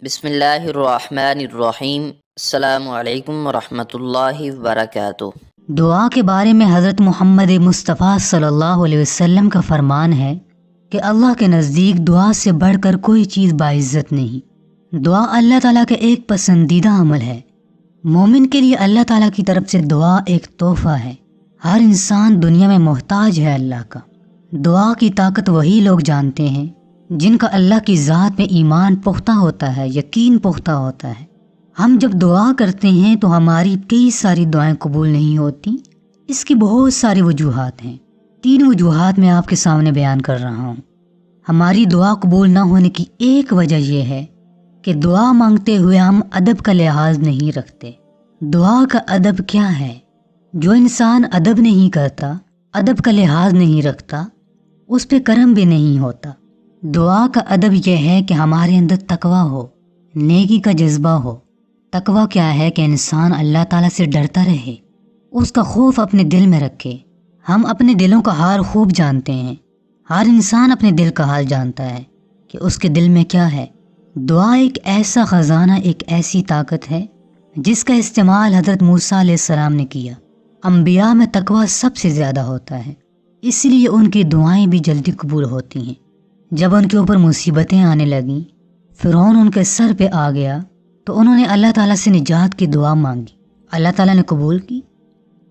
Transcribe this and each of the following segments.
बिस्मिल्लाहिर्रहमानिर्रहीम। अस्सलामु अलैकुम वरहमतुल्लाहि वबरकातुह। दुआ के बारे में हज़रत मोहम्मद मुस्तफ़ा सल्लल्लाहु अलैहि वसल्लम का फरमान है कि अल्लाह के नज़दीक दुआ से बढ़कर कोई चीज़ बाइज़्ज़त नहीं। दुआ अल्लाह ताला का एक पसंदीदा अमल है। मोमिन के लिए अल्लाह ताला की तरफ से दुआ एक तोहफ़ा है। हर इंसान दुनिया में मोहताज है अल्लाह का। दुआ की ताकत वही लोग जानते हैं जिनका अल्लाह की ज़ात में ईमान पुख्ता होता है, यकीन पुख्ता होता है। हम जब दुआ करते हैं तो हमारी कई सारी दुआएं कबूल नहीं होती। इसकी बहुत सारी वजूहात हैं। 3 वजूहात मैं आपके सामने बयान कर रहा हूँ। हमारी दुआ कबूल ना होने की एक वजह यह है कि दुआ मांगते हुए हम अदब का लिहाज नहीं रखते। दुआ का अदब क्या है? जो इंसान अदब नहीं करता, अदब का लिहाज नहीं रखता, उस पे करम भी नहीं होता। दुआ का अदब यह है कि हमारे अंदर तकवा हो, नेकी का जज्बा हो। तकवा क्या है? कि इंसान अल्लाह ताला से डरता रहे, उसका खौफ अपने दिल में रखे। हम अपने दिलों का हाल खूब जानते हैं। हर इंसान अपने दिल का हाल जानता है कि उसके दिल में क्या है। दुआ एक ऐसा ख़जाना, एक ऐसी ताकत है जिसका इस्तेमाल हज़रत मूसा अलैहिस्सलाम ने किया। अंबिया में तकवा सबसे ज़्यादा होता है, इसलिए उनकी दुआएं भी जल्दी कबूल होती हैं। जब उनके ऊपर मुसीबतें आने लगीं, फ़िरौन उनके सर पे आ गया, तो उन्होंने अल्लाह ताला से निजात की दुआ मांगी। अल्लाह ताला ने कबूल की।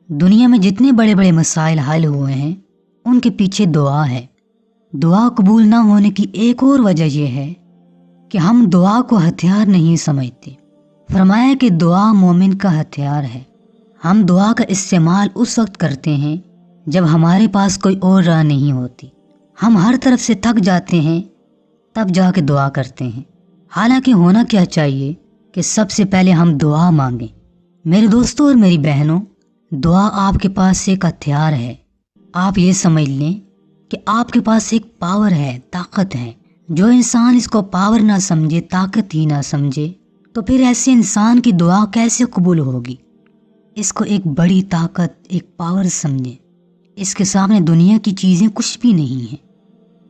दुनिया में जितने बड़े बड़े मसाइल हल हुए हैं, उनके पीछे दुआ है। दुआ कबूल ना होने की एक और वजह यह है कि हम दुआ को हथियार नहीं समझते। फरमाया कि दुआ मोमिन का हथियार है। हम दुआ का इस्तेमाल उस वक्त करते हैं जब हमारे पास कोई और राह नहीं होती। हम हर तरफ से थक जाते हैं, तब जाके दुआ करते हैं। हालांकि होना क्या चाहिए कि सबसे पहले हम दुआ मांगें। मेरे दोस्तों और मेरी बहनों, दुआ आपके पास एक हथियार है। आप ये समझ लें कि आपके पास एक पावर है, ताकत है। जो इंसान इसको पावर ना समझे, ताकत ही ना समझे, तो फिर ऐसे इंसान की दुआ कैसे कबूल होगी? इसको एक बड़ी ताकत, एक पावर समझे। इसके सामने दुनिया की चीज़ें कुछ भी नहीं हैं।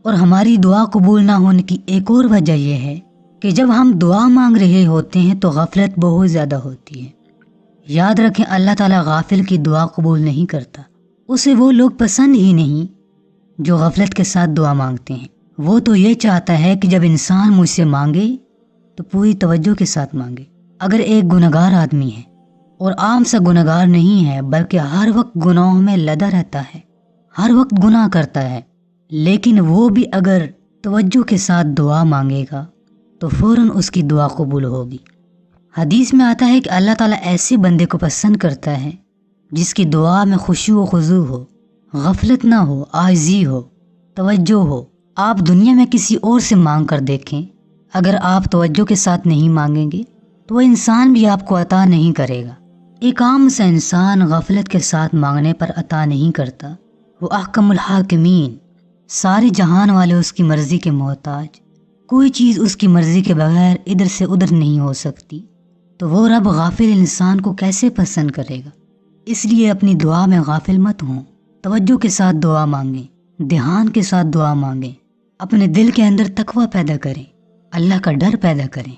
और हमारी दुआ कबूल ना होने की एक और वजह यह है कि जब हम दुआ मांग रहे होते हैं तो गफलत बहुत ज़्यादा होती है। याद रखें, अल्लाह ताला गाफिल की दुआ कबूल नहीं करता। उसे वो लोग पसंद ही नहीं जो गफलत के साथ दुआ मांगते हैं। वो तो ये चाहता है कि जब इंसान मुझसे मांगे तो पूरी तवज्जो के साथ मांगे। अगर एक गुनहगार आदमी है और आम सा गुनहगार नहीं है, बल्कि हर वक्त गुनाहों में लदा रहता है, हर वक्त गुनाह करता है, लेकिन वो भी अगर तवज्जो के साथ दुआ मांगेगा तो फ़ौरन उसकी दुआ कबूल होगी। हदीस में आता है कि अल्लाह ताला ऐसे बंदे को पसंद करता है जिसकी दुआ में खुशू व खुजू हो, गफलत ना हो, आजी हो, तवज्जो हो। आप दुनिया में किसी और से मांग कर देखें, अगर आप तवज्जो के साथ नहीं मांगेंगे तो वह इंसान भी आपको अता नहीं करेगा। एक आम सा इंसान गफलत के साथ मांगने पर अता नहीं करता। वो अहकमुल हाकिमीन, सारे जहान वाले उसकी मर्ज़ी के मोहताज। कोई चीज़ उसकी मर्ज़ी के बगैर इधर से उधर नहीं हो सकती, तो वो रब गाफिल इंसान को कैसे पसंद करेगा? इसलिए अपनी दुआ में गाफिल मत हों। तवज्जो के साथ दुआ मांगें, ध्यान के साथ दुआ मांगें। अपने दिल के अंदर तकवा पैदा करें, अल्लाह का डर पैदा करें।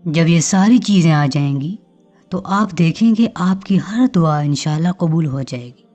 जब ये सारी चीज़ें आ जाएंगी तो आप देखेंगे आपकी हर दुआ इंशाअल्लाह कबूल हो जाएगी।